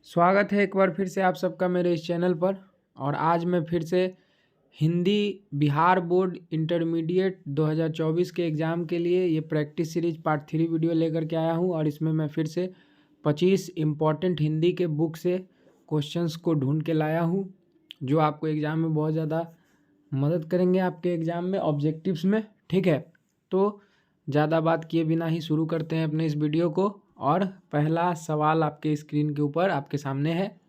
स्वागत है एक बार फिर से आप सबका मेरे इस चैनल पर। और आज मैं फिर से हिंदी बिहार बोर्ड इंटरमीडिएट 2024 के एग्ज़ाम के लिए ये प्रैक्टिस सीरीज पार्ट 3 वीडियो लेकर के आया हूँ। और इसमें मैं फिर से 25 इम्पॉर्टेंट हिंदी के बुक से क्वेश्चंस को ढूंढ के लाया हूँ, जो आपको एग्ज़ाम में बहुत ज़्यादा मदद करेंगे आपके एग्ज़ाम में ऑब्जेक्टिव्स में। ठीक है, तो ज़्यादा बात किए बिना ही शुरू करते हैं अपने इस वीडियो को। और पहला सवाल आपके स्क्रीन के ऊपर आपके सामने है।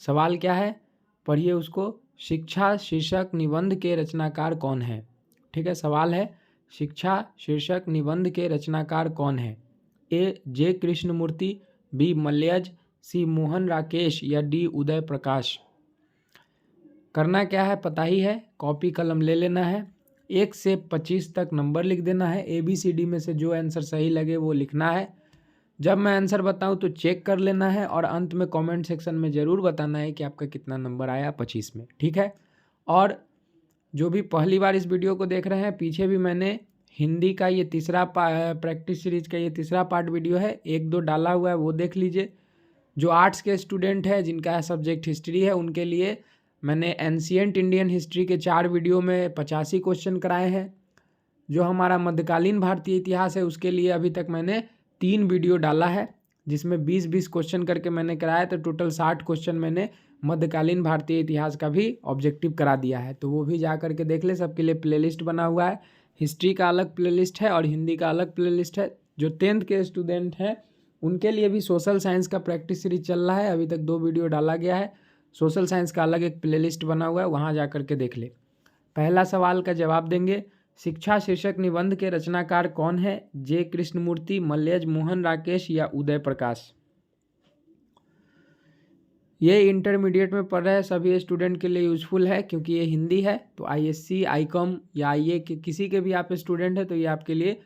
सवाल क्या है, पढ़िए उसको। शिक्षा शीर्षक निबंध के रचनाकार कौन है? ठीक है, सवाल है शिक्षा शीर्षक निबंध के रचनाकार कौन है? ए जे कृष्णमूर्ति, बी मलयज, सी मोहन राकेश या डी उदय प्रकाश। करना क्या है पता ही है, कॉपी कलम ले लेना है, 1 से 25 तक नंबर लिख देना है। ABCD में से जो आंसर सही लगे वो लिखना है। जब मैं आंसर बताऊं तो चेक कर लेना है और अंत में कमेंट सेक्शन में ज़रूर बताना है कि आपका कितना नंबर आया 25 में। ठीक है, और जो भी पहली बार इस वीडियो को देख रहे हैं, पीछे भी मैंने हिंदी का ये तीसरा प्रैक्टिस सीरीज का ये तीसरा पार्ट वीडियो है, 1-2 डाला हुआ है, वो देख लीजिए। जो आर्ट्स के स्टूडेंट है जिनका सब्जेक्ट हिस्ट्री है, उनके लिए मैंने एंशिएंट इंडियन हिस्ट्री के 4 वीडियो में 85 क्वेश्चन कराए हैं। जो हमारा मध्यकालीन भारतीय इतिहास है उसके लिए अभी तक मैंने 3 वीडियो डाला है, जिसमें 20-20 क्वेश्चन करके मैंने कराया, तो टोटल 60 क्वेश्चन मैंने मध्यकालीन भारतीय इतिहास का भी ऑब्जेक्टिव करा दिया है। तो वो भी जा करके देख ले, सबके लिए प्लेलिस्ट बना हुआ है। हिस्ट्री का अलग प्लेलिस्ट है और हिंदी का अलग प्लेलिस्ट है। जो 10th के स्टूडेंट हैं उनके लिए भी सोशल साइंस का प्रैक्टिस सीरीज चल रहा है, अभी तक 2 वीडियो डाला गया है। सोशल साइंस का अलग एक प्लेलिस्ट बना हुआ है, वहाँ जा करके देख ले। पहला सवाल का जवाब देंगे, शिक्षा शीर्षक निबंध के रचनाकार कौन है? जे कृष्णमूर्ति, मलयज, मोहन राकेश या उदय प्रकाश। ये इंटरमीडिएट में पढ़ रहे सभी स्टूडेंट के लिए यूज़फुल है, क्योंकि ये हिंदी है। तो ISC, ICOM या IE के किसी के भी आप स्टूडेंट हैं तो ये आपके लिए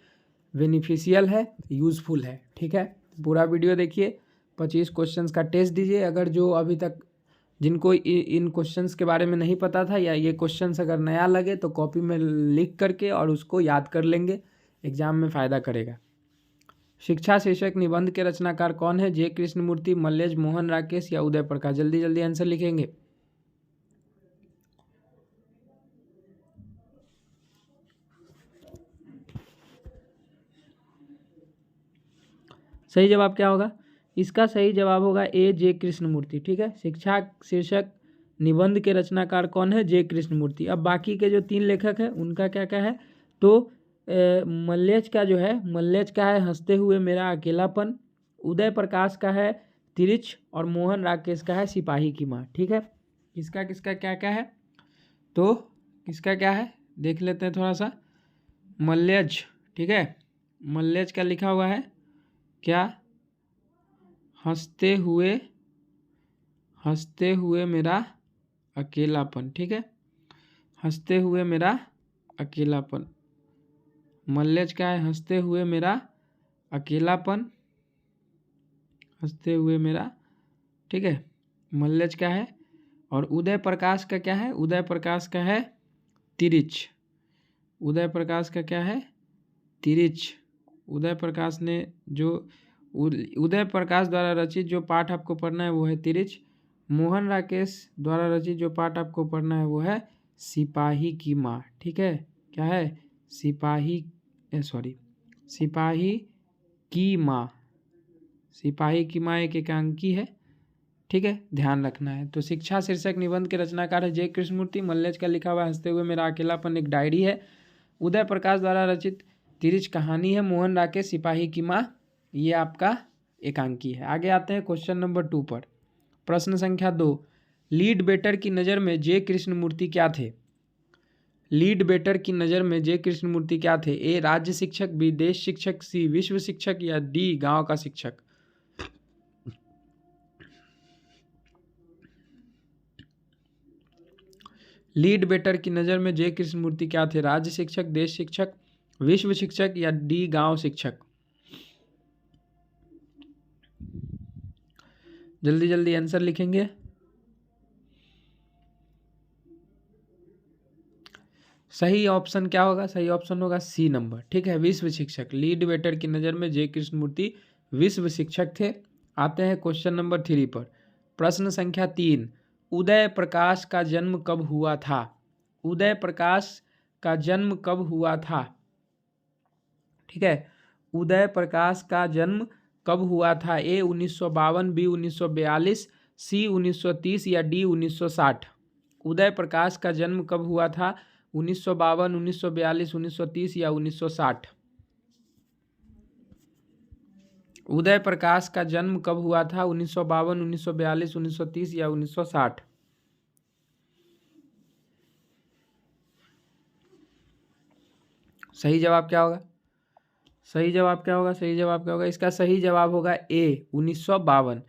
बेनिफिशियल है, यूज़फुल है। ठीक है, पूरा वीडियो देखिए, 25 क्वेश्चंस का टेस्ट दीजिए। अगर जो अभी तक जिनको इन क्वेश्चंस के बारे में नहीं पता था या ये क्वेश्चंस अगर नया लगे तो कॉपी में लिख करके और उसको याद कर लेंगे, एग्जाम में फ़ायदा करेगा। शिक्षा शीर्षक निबंध के रचनाकार कौन है? जे कृष्णमूर्ति, मलयज, मोहन राकेश या उदय प्रकाश। जल्दी जल्दी आंसर लिखेंगे। सही जवाब क्या होगा? इसका सही जवाब होगा ए जे कृष्णमूर्ति। ठीक है, शिक्षा शीर्षक निबंध के रचनाकार कौन है? जे कृष्णमूर्ति। अब बाकी के जो 3 लेखक हैं उनका क्या क्या है, तो मलयज का जो है, मलयज का है हंसते हुए मेरा अकेलापन, उदय प्रकाश का है तिरिच और मोहन राकेश का है सिपाही की माँ। ठीक है, किसका किसका क्या क्या है, तो किसका क्या है देख लेते हैं थोड़ा सा। मलयज, ठीक है, मलयज का लिखा हुआ है क्या? हंसते हुए मेरा अकेलापन। ठीक है, हंसते हुए मेरा अकेलापन। मलयज का है हंसते हुए मेरा अकेलापन, हंसते हुए मेरा, ठीक है, मलयज का है। और उदय प्रकाश का क्या है? उदय प्रकाश का है तिरिच। उदय प्रकाश का क्या है? तिरिच। उदय प्रकाश ने जो उदय प्रकाश द्वारा रचित जो पाठ आपको पढ़ना है वो है तिरिच। मोहन राकेश द्वारा रचित जो पाठ आपको पढ़ना है वो है सिपाही की माँ। ठीक है, क्या है? सिपाही की माँ। सिपाही की माँ एक एकांकी है। ठीक है, ध्यान रखना है। तो शिक्षा शीर्षक निबंध के रचनाकार है जे कृष्णमूर्ति। मलयज का लिखा हुआ हंसते हुए मेरा अकेलापन एक डायरी है। उदय प्रकाश द्वारा रचित तिरिच कहानी है। मोहन राकेश सिपाही की माँ ये आपका एकांकी है। आगे आते हैं क्वेश्चन नंबर 2 पर। प्रश्न संख्या 2, लीड बेटर की नज़र में जे कृष्णमूर्ति क्या थे? लीड बेटर की नज़र में जे कृष्णमूर्ति क्या थे? ए राज्य शिक्षक, बी देश शिक्षक, सी विश्व शिक्षक या डी गांव का शिक्षक। लीड बेटर की नज़र में जे कृष्णमूर्ति क्या थे? राज्य शिक्षक, देश शिक्षक, विश्व शिक्षक या डी गांव शिक्षक। जल्दी जल्दी आंसर लिखेंगे। सही ऑप्शन क्या होगा? सही ऑप्शन होगा सी नंबर। ठीक है, विश्व शिक्षक। लीड वेटर की नज़र में जे कृष्णमूर्ति विश्व शिक्षक थे। आते हैं क्वेश्चन नंबर 3 पर। प्रश्न संख्या 3, उदय प्रकाश का जन्म कब हुआ था? उदय प्रकाश का जन्म कब हुआ था? ठीक है, उदय प्रकाश का जन्म कब हुआ था? ए 1952, बी 1942, सी 1930 या डी 1960? उदय प्रकाश का जन्म कब हुआ था? 1952, 1942, 1930 या 1960? उदय प्रकाश का जन्म कब हुआ था? 1952, 1942, 1930 या 1960? सही जवाब क्या होगा? सही जवाब क्या होगा? सही जवाब क्या होगा? इसका सही जवाब होगा ए 1952।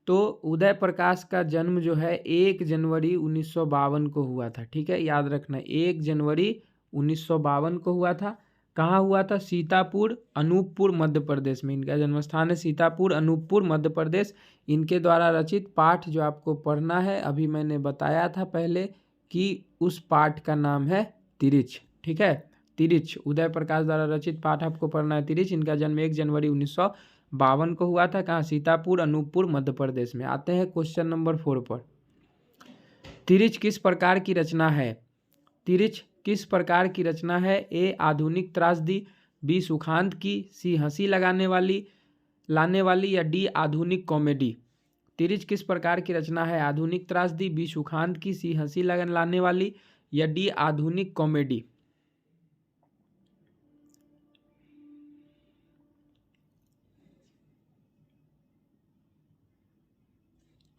तो उदय प्रकाश का जन्म जो है 1 जनवरी 1952 को हुआ था। ठीक है, याद रखना 1 जनवरी 1952 को हुआ था। कहाँ हुआ था? सीतापुर, अनूपपुर, मध्य प्रदेश में इनका जन्म स्थान है। सीतापुर, अनूपपुर, मध्य प्रदेश। इनके द्वारा रचित पाठ जो आपको पढ़ना है, अभी मैंने बताया था पहले कि उस पाठ का नाम है तिरिच। ठीक है, तिरिच, उदय प्रकाश द्वारा रचित पाठ आपको पढ़ना है तिरिच। इनका जन्म 1 जनवरी 1952 को हुआ था। कहाँ? सीतापुर, अनूपपुर, मध्य प्रदेश में। आते हैं क्वेश्चन नंबर 4 पर। तिरिच किस प्रकार की रचना है? तिरिच किस प्रकार की रचना है? ए आधुनिक त्रासदी, बी सुखांत की, सी हंसी लाने वाली या डी आधुनिक कॉमेडी? तिरिच किस प्रकार की रचना है? आधुनिक त्रासदी, बी सुखांत की, सी हंसी लाने वाली या डी आधुनिक कॉमेडी?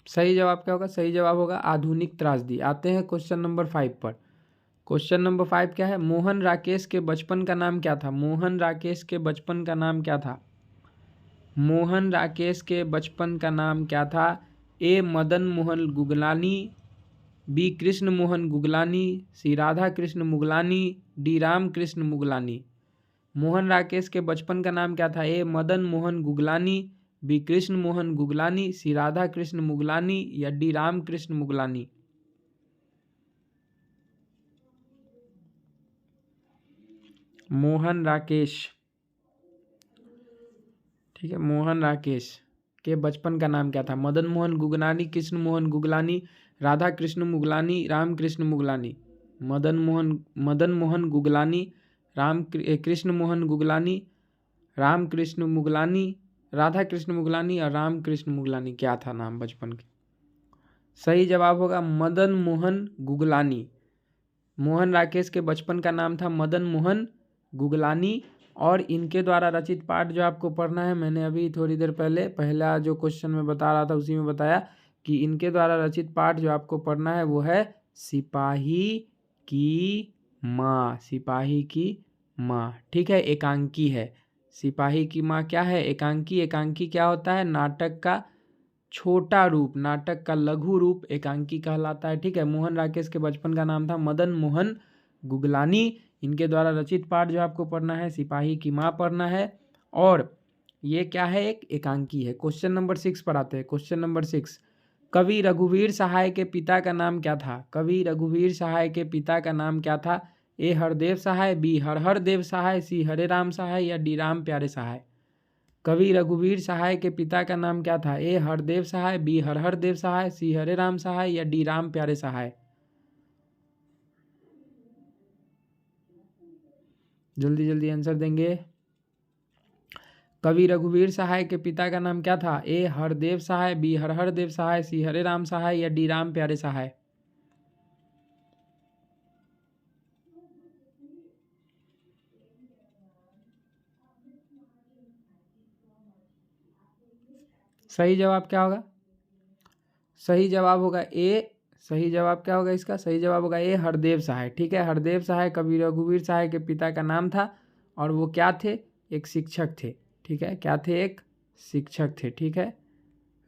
सही जवाब क्या होगा? सही जवाब होगा आधुनिक त्रासदी। आते हैं क्वेश्चन नंबर 5 पर। क्वेश्चन नंबर 5 क्या है? मोहन राकेश के बचपन का नाम क्या था? मोहन राकेश के बचपन का नाम क्या था? मोहन राकेश के बचपन का नाम क्या था? ए मदन मोहन गुगलानी, बी कृष्ण मोहन गुगलानी, सी राधा कृष्ण मुगलानी, डी राम कृष्ण मुगलानी? मोहन राकेश के बचपन का नाम क्या था? ए मदन मोहन गुगलानी, बी कृष्ण मोहन गुगलानी, सी राधा कृष्ण मुगलानी या डी राम कृष्ण मुगलानी? मोहन राकेश, ठीक है, मोहन राकेश के बचपन का नाम क्या था? मदन मोहन गुगलानी, कृष्ण मोहन गुगलानी, राधा कृष्ण मुगलानी, राम कृष्ण मुगलानी? मदन मोहन गुगलानी, कृष्ण मोहन गुगलानी, राम कृष्ण मुगलानी, राधा कृष्ण मुगलानी और राम कृष्ण मुगलानी? क्या था नाम बचपन के? सही जवाब होगा मदन मोहन गुगलानी। मोहन राकेश के बचपन का नाम था मदन मोहन गुगलानी। और इनके द्वारा रचित पाठ जो आपको पढ़ना है, मैंने अभी थोड़ी देर पहले पहला जो क्वेश्चन में बता रहा था उसी में बताया कि इनके द्वारा रचित पाठ जो आपको पढ़ना है वो है सिपाही की माँ। सिपाही की माँ, ठीक है, एकांकी है। सिपाही की माँ क्या है? एकांकी। एकांकी क्या होता है? नाटक का छोटा रूप, नाटक का लघु रूप एकांकी कहलाता है। ठीक है, मोहन राकेश के बचपन का नाम था मदन मोहन गुगलानी। इनके द्वारा रचित पाठ जो आपको पढ़ना है सिपाही की माँ पढ़ना है। और ये क्या है? एक एकांकी है। क्वेश्चन नंबर 6 पर आते हैं। क्वेश्चन नंबर 6, कवि रघुवीर सहाय के पिता का नाम क्या था? कवि रघुवीर सहाय के पिता का नाम क्या था? ए हरदेव सहाय, बी हरहर देव सहाय, सी हरे राम सहाय या डी राम प्यारे सहाय? कवि रघुवीर सहाय के पिता का नाम क्या था? ए हरदेव सहाय, बी हरहर देव सहाय, सी हरे राम सहाय या डी राम प्यारे सहाय? जल्दी जल्दी आंसर देंगे। कवि रघुवीर सहाय के पिता का नाम क्या था? ए हरदेव सहाय, बी हरहर देव सहाय, सी हरे राम सहाय या डी राम प्यारे सहाय? सही जवाब क्या होगा? सही जवाब होगा ए, सही जवाब क्या होगा इसका? सही जवाब होगा ए हरदेव सहाय। ठीक है, हरदेव सहाय कवि रघुवीर सहाय के पिता का नाम था। और वो क्या थे? एक शिक्षक थे। ठीक है, क्या थे? एक शिक्षक थे। ठीक है,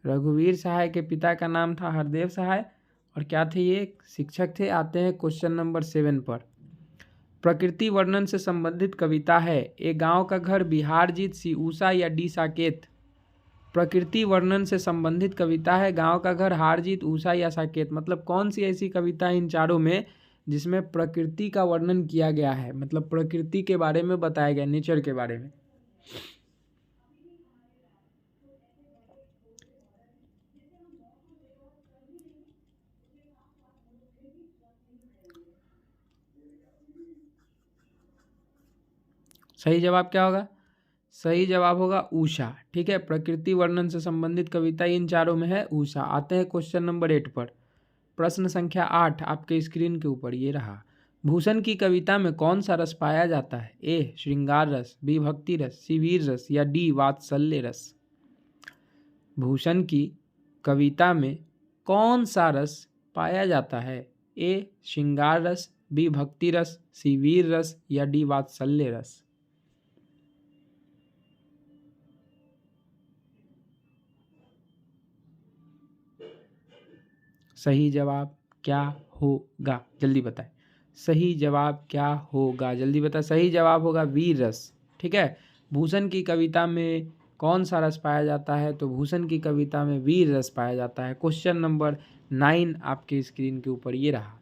रघुवीर सहाय के पिता का नाम था हरदेव सहाय और क्या थे? ये एक शिक्षक थे। आते हैं क्वेश्चन नंबर 7 पर। प्रकृति वर्णन से संबंधित कविता है। ए गांव का घर, बिहार जीत, सी ऊषा या डी साकेत? प्रकृति वर्णन से संबंधित कविता है। गांव का घर, हार जीत, ऊषा या साकेत? मतलब कौन सी ऐसी कविता इन चारों में जिसमें प्रकृति का वर्णन किया गया है, मतलब प्रकृति के बारे में बताया गया, नेचर के बारे में? सही जवाब क्या होगा? सही जवाब होगा उषा। ठीक है, प्रकृति वर्णन से संबंधित कविता इन चारों में है उषा। आते हैं क्वेश्चन नंबर 8 पर। प्रश्न संख्या 8 आपके स्क्रीन के ऊपर ये रहा। भूषण की कविता में कौन सा रस पाया जाता है? ए श्रृंगार रस, बी भक्ति रस, सी वीर रस या डी वात्सल्य रस। भूषण की कविता में कौन सा रस पाया जाता है? ए श्रृंगार रस, बी भक्ति रस, सी वीर रस या डी वात्सल्य रस। सही जवाब क्या होगा? जल्दी बताएं। सही जवाब क्या होगा? जल्दी बताएं। सही जवाब होगा वीर रस। ठीक है, भूषण की कविता में कौन सा रस पाया जाता है? तो भूषण की कविता में वीर रस पाया जाता है। क्वेश्चन नंबर 9 आपके स्क्रीन के ऊपर ये रहा।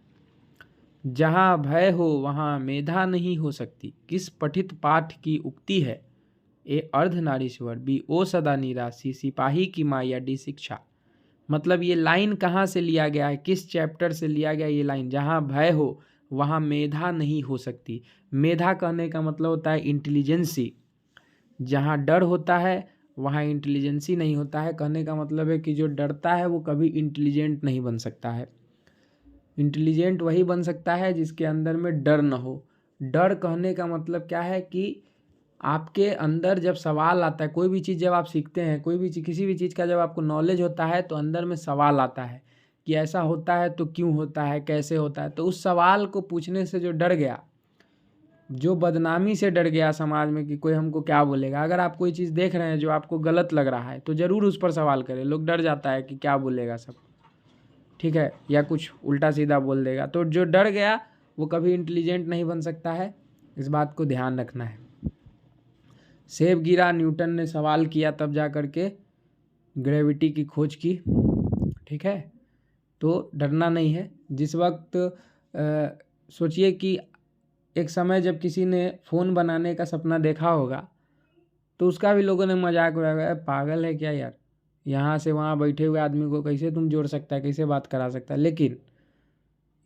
जहाँ भय हो वहाँ मेधा नहीं हो सकती, किस पठित पाठ की उक्ति है? ए अर्धनारीश्वर, बी ओ सदा निराशी, सिपाही की माँ या डी शिक्षा। मतलब ये लाइन कहाँ से लिया गया है, किस चैप्टर से लिया गया ये लाइन? जहाँ भय हो वहाँ मेधा नहीं हो सकती। मेधा कहने का मतलब होता है इंटेलिजेंसी। जहाँ डर होता है वहाँ इंटेलिजेंसी नहीं होता है। कहने का मतलब है कि जो डरता है वो कभी इंटेलिजेंट नहीं बन सकता है। इंटेलिजेंट वही बन सकता है जिसके अंदर में डर न हो। डर कहने का मतलब क्या है कि आपके अंदर जब सवाल आता है, कोई भी चीज़ जब आप सीखते हैं, कोई भी किसी भी चीज़ का जब आपको नॉलेज होता है तो अंदर में सवाल आता है कि ऐसा होता है तो क्यों होता है, कैसे होता है। तो उस सवाल को पूछने से जो डर गया, जो बदनामी से डर गया समाज में कि कोई हमको क्या बोलेगा। अगर आप कोई चीज़ देख रहे हैं जो आपको गलत लग रहा है तो ज़रूर उस पर सवाल करें। लोग डर जाता है कि क्या बोलेगा सब, ठीक है, या कुछ उल्टा सीधा बोल देगा। तो जो डर गया वो कभी इंटेलिजेंट नहीं बन सकता है, इस बात को ध्यान रखना है। सेब गिरा, न्यूटन ने सवाल किया, तब जा कर के ग्रेविटी की खोज की। ठीक है, तो डरना नहीं है। जिस वक्त सोचिए कि एक समय जब किसी ने फ़ोन बनाने का सपना देखा होगा तो उसका भी लोगों ने मजाक उड़ाया, पागल है क्या यार, यहाँ से वहाँ बैठे हुए आदमी को कैसे तुम जोड़ सकता है, कैसे बात करा सकता है। लेकिन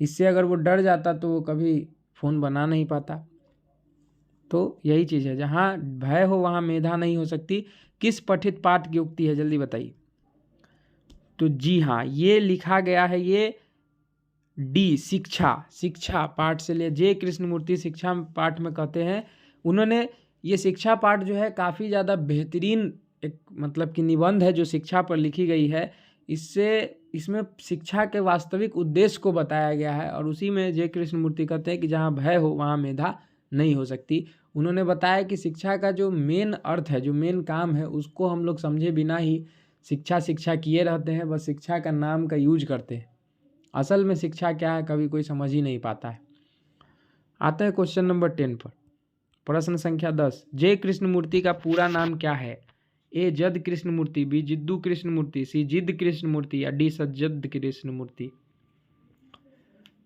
इससे अगर वो डर जाता तो वो कभी फ़ोन बना नहीं पाता। तो यही चीज़ है, जहाँ भय हो वहाँ मेधा नहीं हो सकती। किस पठित पाठ की उक्ति है? जल्दी बताइए। तो जी हाँ, ये लिखा गया है, ये डी शिक्षा। शिक्षा पाठ से लिए जे कृष्णमूर्ति शिक्षा पाठ में कहते हैं। उन्होंने ये शिक्षा पाठ जो है काफ़ी ज़्यादा बेहतरीन एक मतलब कि निबंध है जो शिक्षा पर लिखी गई है। इसमें शिक्षा के वास्तविक उद्देश्य को बताया गया है और उसी में जे कृष्णमूर्ति कहते हैं कि जहाँ भय हो वहाँ मेधा नहीं हो सकती। उन्होंने बताया कि शिक्षा का जो मेन अर्थ है, जो मेन काम है, उसको हम लोग समझे बिना ही शिक्षा किए रहते हैं, बस शिक्षा का नाम का यूज करते हैं। असल में शिक्षा क्या है कभी कोई समझ ही नहीं पाता है। आते हैं क्वेश्चन नंबर 10 पर। प्रश्न संख्या 10। जे कृष्णमूर्ति का पूरा नाम क्या है? ए जद कृष्णमूर्ति, बी जिद्दू कृष्णमूर्ति, सी जिद कृष्णमूर्ति या डी सज्जद कृष्णमूर्ति।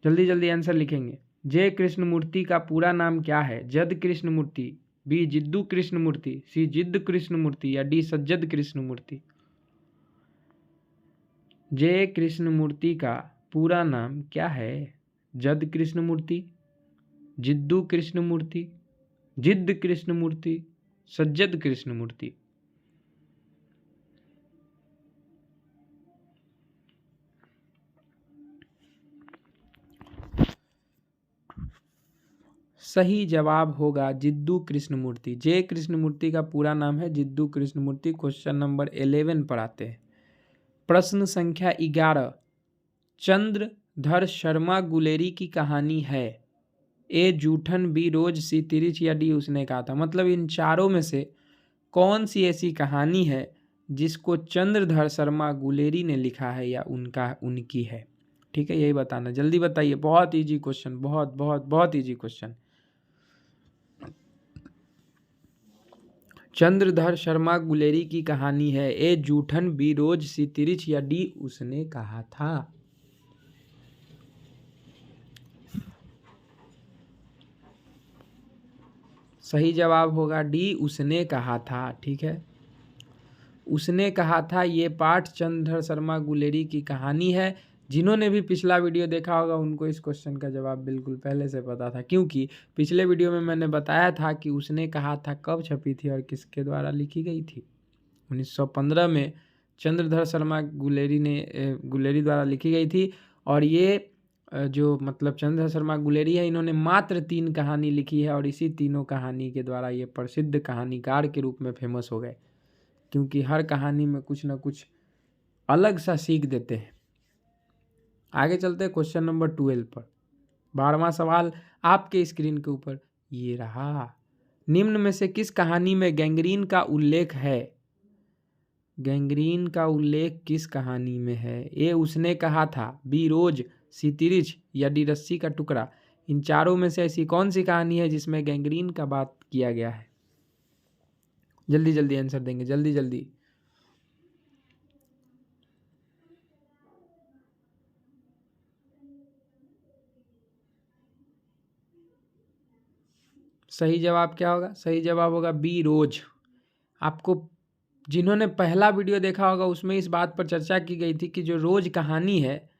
जल्दी जल्दी आंसर लिखेंगे। जे कृष्णमूर्ति का पूरा नाम क्या है? जद कृष्णमूर्ति, बी जिद्दू कृष्णमूर्ति, सी जिद कृष्णमूर्ति या डी सज्जद कृष्णमूर्ति। जे कृष्णमूर्ति का पूरा नाम क्या है? जद कृष्णमूर्ति, जिद्दू कृष्णमूर्ति, जिद्द कृष्णमूर्ति, सज्जद कृष्णमूर्ति। सही जवाब होगा जिद्दू कृष्णमूर्ति। जे कृष्णमूर्ति का पूरा नाम है जिद्दू कृष्णमूर्ति। क्वेश्चन नंबर 11 पर आते हैं। प्रश्न संख्या 11। चंद्रधर शर्मा गुलेरी की कहानी है? ए जूठन, बी रोज, सी तिरिच या डी उसने कहा था। मतलब इन चारों में से कौन सी ऐसी कहानी है जिसको चंद्रधर शर्मा गुलेरी ने लिखा है या उनकी है? ठीक है, यही बताना। जल्दी बताइए। बहुत इजी क्वेश्चन, बहुत बहुत बहुत इजी क्वेश्चन। चंद्रधर शर्मा गुलेरी की कहानी है। ए जूठन, बी रोज, सी तिरिच या डी उसने कहा था। सही जवाब होगा डी उसने कहा था। ठीक है, उसने कहा था। ये पाठ चंद्रधर शर्मा गुलेरी की कहानी है जिन्होंने भी पिछला वीडियो देखा होगा उनको इस क्वेश्चन का जवाब बिल्कुल पहले से पता था, क्योंकि पिछले वीडियो में मैंने बताया था कि उसने कहा था कब छपी थी और किसके द्वारा लिखी गई थी। 1915 में चंद्रधर शर्मा गुलेरी द्वारा लिखी गई थी। और ये जो मतलब चंद्रधर शर्मा गुलेरी है, इन्होंने मात्र 3 कहानी लिखी है और इसी तीनों कहानी के द्वारा ये प्रसिद्ध कहानीकार के रूप में फेमस हो गए, क्योंकि हर कहानी में कुछ ना कुछ अलग सा सीख देते हैं। आगे चलते हैं क्वेश्चन नंबर 12 पर। 12वां सवाल आपके स्क्रीन के ऊपर ये रहा। निम्न में से किस कहानी में गैंग्रीन का उल्लेख है? गैंग्रीन का उल्लेख किस कहानी में है? ए उसने कहा था, बी रोज, सी तिरिच या डी रस्सी का टुकड़ा। इन चारों में से ऐसी कौन सी कहानी है जिसमें गैंग्रीन का बात किया गया है? जल्दी जल्दी आंसर देंगे, जल्दी जल्दी। सही जवाब क्या होगा? सही जवाब होगा बी रोज। आपको जिन्होंने पहला वीडियो देखा होगा उसमें इस बात पर चर्चा की गई थी कि जो रोज कहानी है,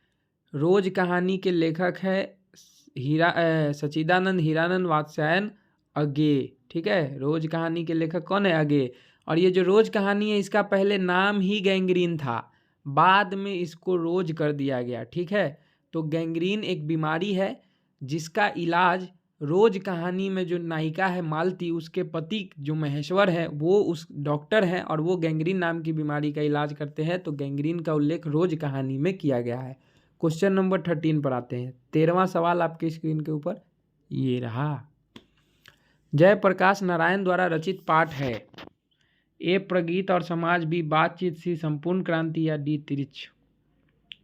रोज कहानी के लेखक है सच्चिदानंद हीरानंद वात्स्यायन अगे। ठीक है, रोज कहानी के लेखक कौन है? अगे। और ये जो रोज कहानी है इसका पहले नाम ही गैंग्रीन था, बाद में इसको रोज कर दिया गया। ठीक है, तो गैंग्रीन एक बीमारी है जिसका इलाज रोज कहानी में जो नायिका है मालती, उसके पति जो महेश्वर है वो उस डॉक्टर हैं और वो गैंग्रीन नाम की बीमारी का इलाज करते हैं। तो गैंग्रीन का उल्लेख रोज कहानी में किया गया है। क्वेश्चन नंबर 13 पर आते हैं। 13वां सवाल आपके स्क्रीन के ऊपर ये रहा। जयप्रकाश नारायण द्वारा रचित पाठ है? ए प्रगीत और समाज, बी बातचीत, सी संपूर्ण क्रांति या डी तिरिच।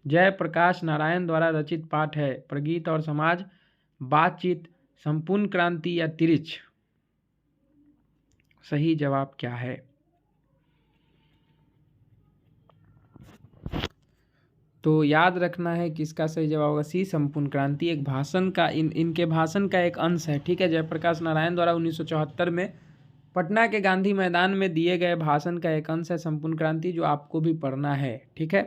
जयप्रकाश नारायण द्वारा रचित पाठ है प्रगीत और समाज, बातचीत, संपूर्ण क्रांति या तिरिच। सही जवाब क्या है? तो याद रखना है कि इसका सही जवाब होगा सी संपूर्ण क्रांति। एक भाषण का इनके भाषण का एक अंश है। ठीक है, जयप्रकाश नारायण द्वारा 1974 में पटना के गांधी मैदान में दिए गए भाषण का एक अंश है संपूर्ण क्रांति, जो आपको भी पढ़ना है। ठीक है,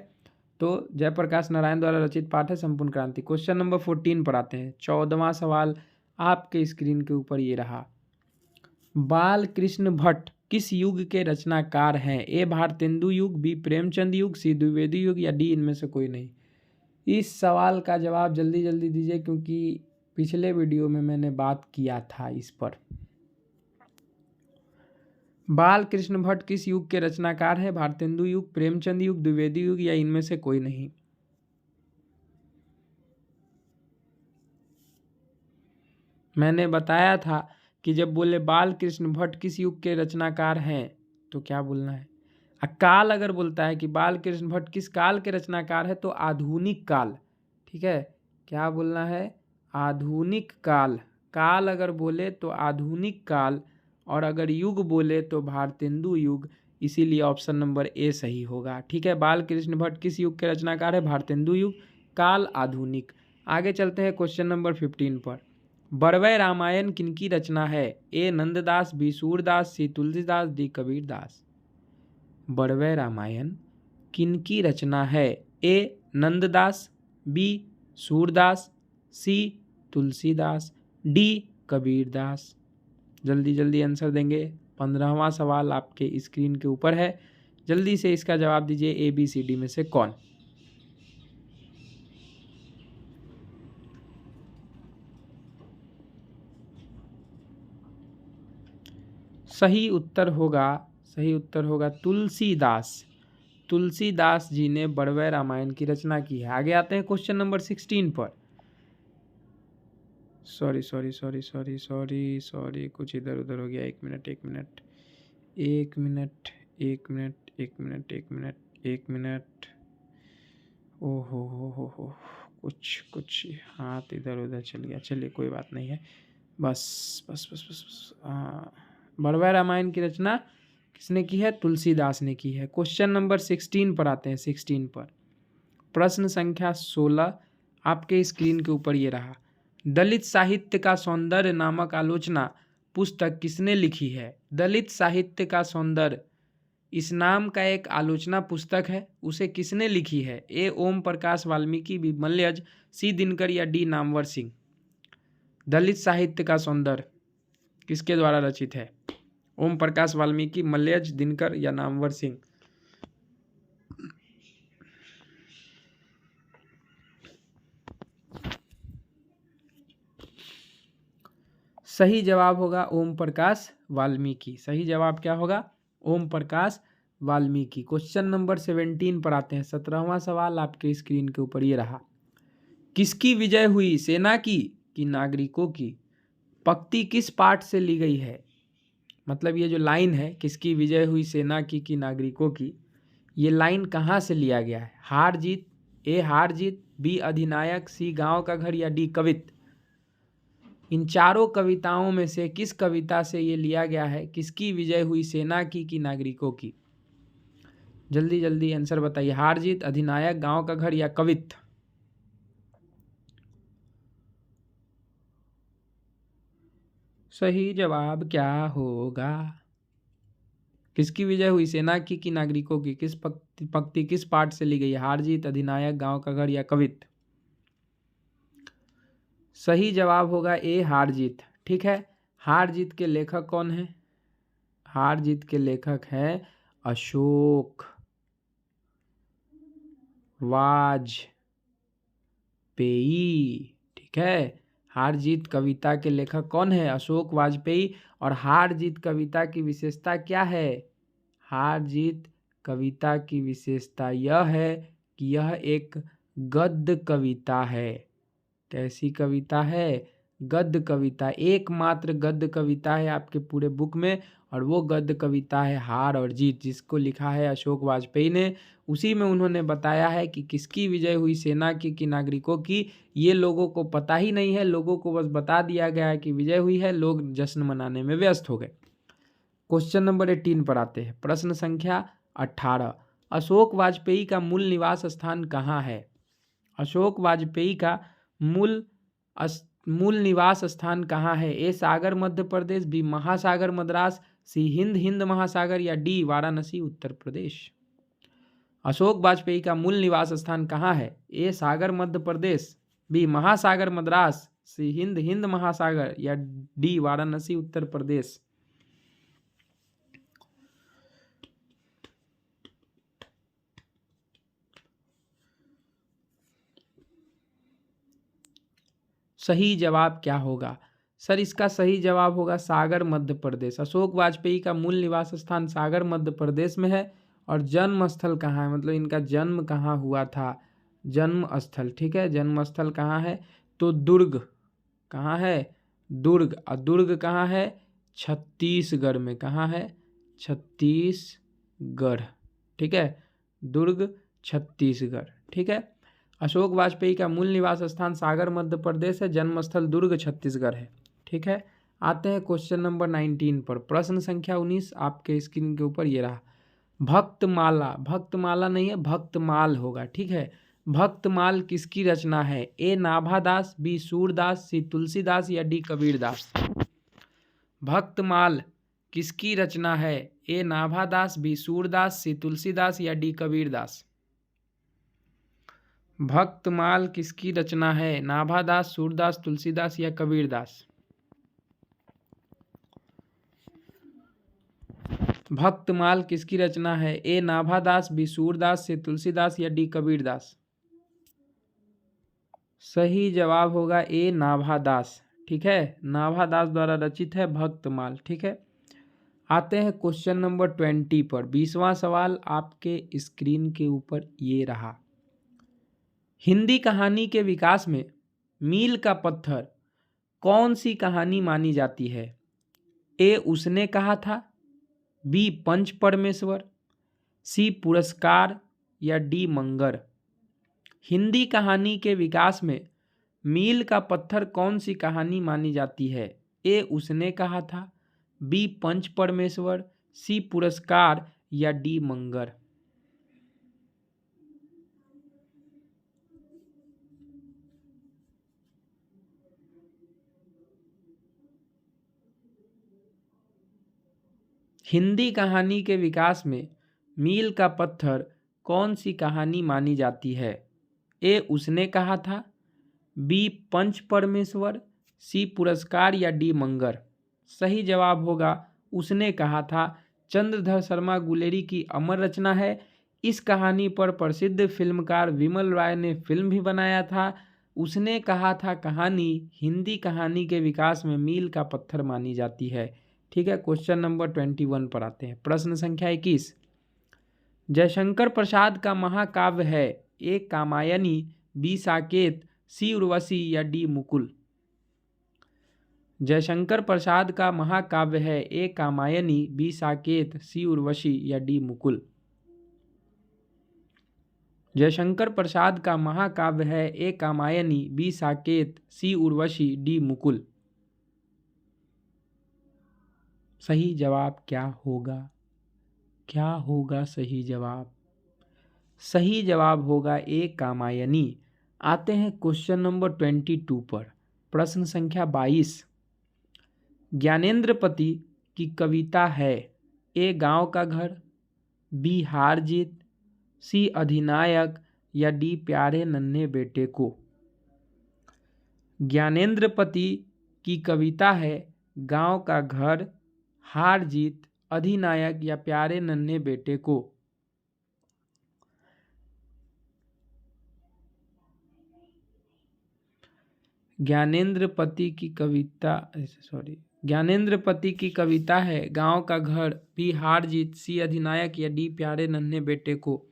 तो जयप्रकाश नारायण द्वारा रचित पाठ है संपूर्ण क्रांति। क्वेश्चन नंबर 14 पर आते हैं। 14वां सवाल आपके स्क्रीन के ऊपर ये रहा। बाल कृष्ण भट्ट किस युग के रचनाकार हैं? ए भारतेंदु युग, बी प्रेमचंद युग, सी द्विवेदी युग या डी इनमें से कोई नहीं। इस सवाल का जवाब जल्दी जल्दी दीजिए, क्योंकि पिछले वीडियो में मैंने बात किया था इस पर। बाल कृष्ण भट्ट किस युग के रचनाकार हैं? भारतेंदु युग, प्रेमचंद युग, द्विवेदी युग या इनमें से कोई नहीं। मैंने बताया था कि जब बोले बाल कृष्ण भट्ट किस युग के रचनाकार हैं तो क्या बोलना है। काल अगर बोलता है कि बाल कृष्ण भट्ट किस काल के रचनाकार है तो आधुनिक काल। ठीक है, क्या बोलना है? आधुनिक काल। काल अगर बोले तो आधुनिक काल, और अगर युग बोले तो भारतेंदु युग। इसीलिए ऑप्शन नंबर ए सही होगा। ठीक है, बाल कृष्ण भट्ट किस युग के रचनाकार है? भारतेंदु युग, काल आधुनिक। आगे चलते हैं क्वेश्चन नंबर 15 पर। बड़वय रामायण किनकी रचना है? ए नंददास, बी सूरदास, सी तुलसीदास, डी कबीरदास। बड़वय रामायण किनकी रचना है? ए नंददास, बी सूरदास, सी तुलसीदास, डी कबीरदास। जल्दी जल्दी आंसर देंगे। 15वां सवाल आपके स्क्रीन के ऊपर है, जल्दी से इसका जवाब दीजिए। ए बी सी डी में से कौन? सही उत्तर होगा तुलसीदास। तुलसीदास जी ने बड़वय रामायण की रचना की है। आगे आते हैं क्वेश्चन नंबर 16 पर। सॉरी कुछ इधर उधर हो गया। एक मिनट। ओहो कुछ हाथ इधर उधर चल गया। चलिए कोई बात नहीं है। बस। बड़वय रामायण की रचना किसने की है? तुलसीदास ने की है। क्वेश्चन नंबर 16 पर आते हैं। 16 पर प्रश्न संख्या 16 आपके स्क्रीन के ऊपर ये रहा। दलित साहित्य का सौंदर्य नामक आलोचना पुस्तक किसने लिखी है? दलित साहित्य का सौंदर्य इस नाम का एक आलोचना पुस्तक है, उसे किसने लिखी है? ए ओम प्रकाश वाल्मीकि, बी मलयज, सी दिनकर या डी नामवर सिंह। दलित साहित्य का सौंदर्य किसके द्वारा रचित है? ओम प्रकाश वाल्मीकि, मलयज, दिनकर या नामवर सिंह। सही जवाब होगा ओम प्रकाश वाल्मीकि। सही जवाब क्या होगा? ओम प्रकाश वाल्मीकि। क्वेश्चन नंबर 17 पर आते हैं। 17वां सवाल आपके स्क्रीन के ऊपर ये रहा। किसकी विजय हुई, सेना की कि नागरिकों की? पंक्ति किस पाठ से ली गई है? मतलब ये जो लाइन है, किसकी विजय हुई, सेना की कि नागरिकों की, ये लाइन कहाँ से लिया गया है? हार जीत, ए हार जीत, बी अधिनायक, सी गांव का घर या डी कवित। इन चारों कविताओं में से किस कविता से ये लिया गया है? किसकी विजय हुई, सेना की कि नागरिकों की? जल्दी जल्दी आंसर बताइए। हार जीत, अधिनायक, गांव का घर या कवित। सही जवाब क्या होगा? किसकी विजय हुई, सेना की कि नागरिकों की? किस पंक्ति किस पाठ से ली गई है? हार जीत, अधिनायक, गांव का घर या कवित। सही जवाब होगा ए हार जीत। ठीक है, हार जीत के लेखक कौन है? हार जीत के लेखक है अशोक वाजपेयी। ठीक है, हार जीत कविता के लेखक कौन है? अशोक वाजपेयी। और हार जीत कविता की विशेषता क्या है? हार जीत कविता की विशेषता यह है कि यह एक गद्य कविता है। कैसी कविता है? गद्य कविता। एकमात्र गद्य कविता है आपके पूरे बुक में, और वो गद्य कविता है हार और जीत, जिसको लिखा है अशोक वाजपेयी ने। उसी में उन्होंने बताया है कि किसकी विजय हुई, सेना की कि नागरिकों की। ये लोगों को पता ही नहीं है, लोगों को बस बता दिया गया है कि विजय हुई है, लोग जश्न मनाने में व्यस्त हो गए। क्वेश्चन नंबर 18 पर आते हैं। प्रश्न संख्या 18। अशोक वाजपेयी का मूल निवास स्थान कहाँ है? अशोक वाजपेयी का मूल निवास स्थान कहाँ है? ए सागर मध्य प्रदेश, बी महासागर मद्रास, सी हिंद महासागर या डी वाराणसी उत्तर प्रदेश। अशोक वाजपेयी का मूल निवास स्थान कहाँ है? ए सागर मध्य प्रदेश, बी महासागर मद्रास, सी हिंद महासागर या डी वाराणसी उत्तर प्रदेश। सही जवाब क्या होगा? सर इसका सही जवाब होगा सागर मध्य प्रदेश। अशोक वाजपेयी का मूल निवास स्थान सागर मध्य प्रदेश में है। और जन्म स्थल कहाँ है, मतलब इनका जन्म कहाँ हुआ था? जन्म स्थल, ठीक है, जन्म स्थल कहाँ है? तो दुर्ग। कहाँ है? दुर्ग। और दुर्ग कहाँ है? छत्तीसगढ़ में। कहाँ है? छत्तीसगढ़। ठीक है, दुर्ग छत्तीसगढ़। ठीक है, अशोक वाजपेयी का मूल निवास स्थान सागर मध्य प्रदेश है, जन्मस्थल दुर्ग छत्तीसगढ़ है। ठीक है, आते हैं क्वेश्चन नंबर 19 पर। प्रश्न संख्या 19 आपके स्क्रीन के ऊपर ये रहा। भक्तमाला, भक्तमाला नहीं है, भक्तमाल होगा। ठीक है, भक्तमाल किसकी रचना है? ए नाभादास, बी सूरदास, सी तुलसीदास या डी कबीरदास। भक्तमाल किसकी रचना है? ए नाभादास, बी सूरदास, सी तुलसीदास या डी कबीरदास। भक्तमाल किसकी रचना है? नाभादास, सूरदास, तुलसीदास या कबीरदास। भक्तमाल किसकी रचना है? ए नाभादास, बी सूरदास, सी तुलसीदास या डी कबीरदास। सही जवाब होगा ए नाभादास। ठीक है, नाभादास द्वारा रचित है भक्तमाल। ठीक है, आते हैं क्वेश्चन नंबर 20 पर। 20वां सवाल आपके स्क्रीन के ऊपर ये रहा। हिंदी कहानी के विकास में मील का पत्थर कौन सी कहानी मानी जाती है? ए उसने कहा था, बी पंच परमेश्वर, सी पुरस्कार या डी मंगर। हिंदी कहानी के विकास में मील का पत्थर कौन सी कहानी मानी जाती है? ए उसने कहा था, बी पंच परमेश्वर, सी पुरस्कार या डी मंगर। हिंदी कहानी के विकास में मील का पत्थर कौन सी कहानी मानी जाती है? ए उसने कहा था, बी पंच परमेश्वर, सी पुरस्कार या डी मंगर। सही जवाब होगा उसने कहा था। चंद्रधर शर्मा गुलेरी की अमर रचना है। इस कहानी पर प्रसिद्ध फिल्मकार विमल रॉय ने फिल्म भी बनाया था। उसने कहा था कहानी हिंदी कहानी के विकास में मील का पत्थर मानी जाती है। ठीक है, क्वेश्चन नंबर 21 पर आते हैं। प्रश्न संख्या 21, जयशंकर प्रसाद का महाकाव्य है? ए कामायनी, बी साकेत, सी उर्वशी या डी मुकुल। जयशंकर प्रसाद का महाकाव्य है? ए कामायनी, बी साकेत, सी उर्वशी या डी मुकुल। जयशंकर प्रसाद का महाकाव्य है? ए कामायनी, बी साकेत, सी उर्वशी, डी मुकुल। सही जवाब क्या होगा? क्या होगा सही जवाब? सही जवाब होगा ए कामायनी। आते हैं क्वेश्चन नंबर 22 पर। प्रश्न संख्या 22, ज्ञानेंद्रपति की कविता है? ए गांव का घर, बी हार जीत, सी अधिनायक या डी प्यारे नन्हे बेटे को। ज्ञानेंद्रपति की कविता है गांव का घर, हार जीत, अधिनायक या प्यारे नन्हे बेटे को। ज्ञानेंद्रपति की कविता है गांव का घर, बी हार जीत, सी अधिनायक या डी प्यारे नन्हे बेटे को।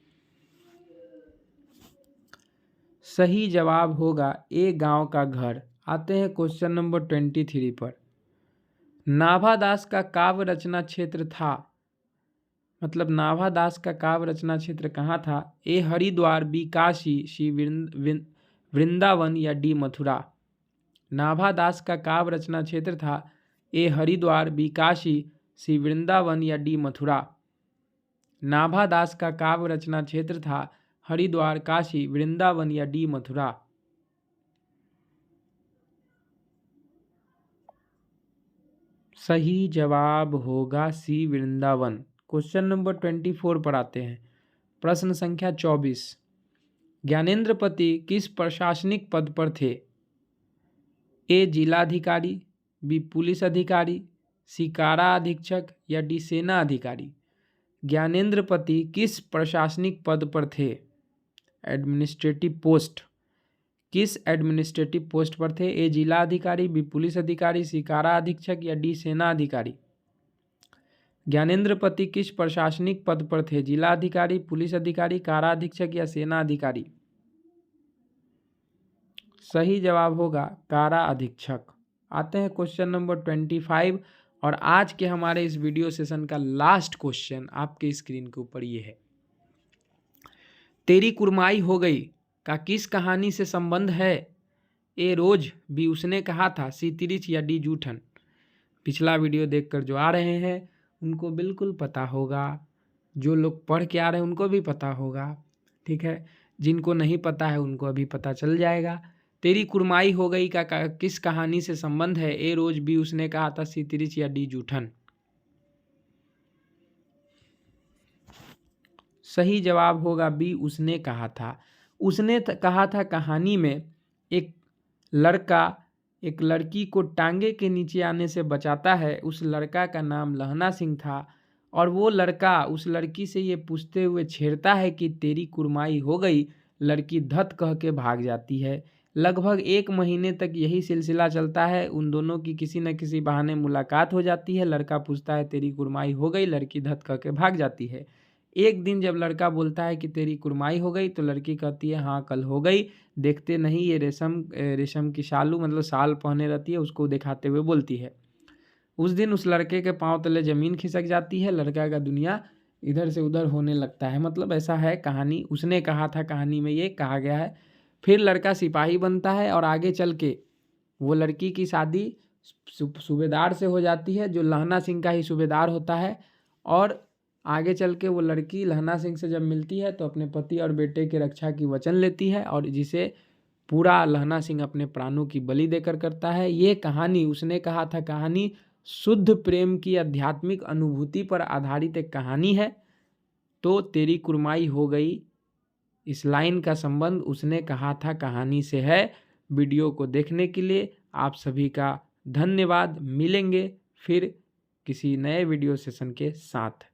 सही जवाब होगा ए गांव का घर। आते हैं क्वेश्चन नंबर 23 पर। नाभादास का काव्य रचना क्षेत्र था, मतलब नाभादास का काव्य रचना क्षेत्र कहाँ था? ए हरिद्वार, बी काशी, सी वृंदावन या डी मथुरा। नाभादास का काव्य रचना क्षेत्र था? ए हरिद्वार, बी काशी, सी वृंदावन या डी मथुरा। नाभादास का काव्य रचना क्षेत्र था हरिद्वार, काशी, वृंदावन या डी मथुरा। सही जवाब होगा सी वृंदावन। क्वेश्चन नंबर 24 पर आते हैं। प्रश्न संख्या 24, ज्ञानेंद्रपति किस प्रशासनिक पद पर थे? ए जिलाधिकारी, बी पुलिस अधिकारी, सी कारा अधीक्षक या डी सेना अधिकारी। ज्ञानेंद्रपति किस प्रशासनिक पद पर थे? Administrative post. किस एडमिनिस्ट्रेटिव पोस्ट पर थे? ए जिला अधिकारी, बी पुलिस अधिकारी, सी कारा अधीक्षक या डी सेना अधिकारी। ज्ञानेंद्रपति किस प्रशासनिक पद पर थे? जिला अधिकारी, पुलिस अधिकारी, कारा अधीक्षक या सेना अधिकारी। सही जवाब होगा कारा अधीक्षक। आते हैं क्वेश्चन नंबर 25 और आज के हमारे इस वीडियो सेशन का लास्ट क्वेश्चन आपके स्क्रीन के ऊपर ये है। तेरी कुरमाई हो गई का किस कहानी से संबंध है? ए रोज, बी उसने कहा था, सी तिरिच या डी जूठन। पिछला वीडियो देखकर जो आ रहे हैं उनको बिल्कुल पता होगा, जो लोग पढ़ के आ रहे हैं उनको भी पता होगा, ठीक है। जिनको नहीं पता है उनको अभी पता चल जाएगा। तेरी कुरमाई हो गई का किस कहानी से संबंध है? ए रोज, बी उसने कहा था, सी तिरिच या डी जूठन। सही जवाब होगा बी उसने कहा था। उसने कहा था कहानी में एक लड़का एक लड़की को टांगे के नीचे आने से बचाता है। उस लड़का का नाम लहना सिंह था और वो लड़का उस लड़की से ये पूछते हुए छेड़ता है कि तेरी कुरमाई हो गई। लड़की धत कह के भाग जाती है। लगभग 1 महीने तक यही सिलसिला चलता है। उन दोनों की किसी न किसी बहाने मुलाकात हो जाती है। लड़का पूछता है तेरी कुरमाई हो गई, लड़की धत कह के भाग जाती है। एक दिन जब लड़का बोलता है कि तेरी कुरमाई हो गई तो लड़की कहती है हाँ कल हो गई। देखते नहीं ये रेशम की शालू मतलब शाल पहने रहती है, उसको दिखाते हुए बोलती है। उस दिन उस लड़के के पांव तले ज़मीन खिसक जाती है। लड़का का दुनिया इधर से उधर होने लगता है। मतलब ऐसा है कहानी। उसने कहा था कहानी में ये कहा गया है। फिर लड़का सिपाही बनता है और आगे चल के वो लड़की की शादी सूबेदार से हो जाती है, जो लहना सिंह का ही सूबेदार होता है। और आगे चल के वो लड़की लहना सिंह से जब मिलती है तो अपने पति और बेटे की रक्षा की वचन लेती है और जिसे पूरा लहना सिंह अपने प्राणों की बलि देकर करता है। ये कहानी उसने कहा था कहानी शुद्ध प्रेम की आध्यात्मिक अनुभूति पर आधारित एक कहानी है। तो तेरी कुरमाई हो गई, इस लाइन का संबंध उसने कहा था कहानी से है। वीडियो को देखने के लिए आप सभी का धन्यवाद। मिलेंगे फिर किसी नए वीडियो सेशन के साथ।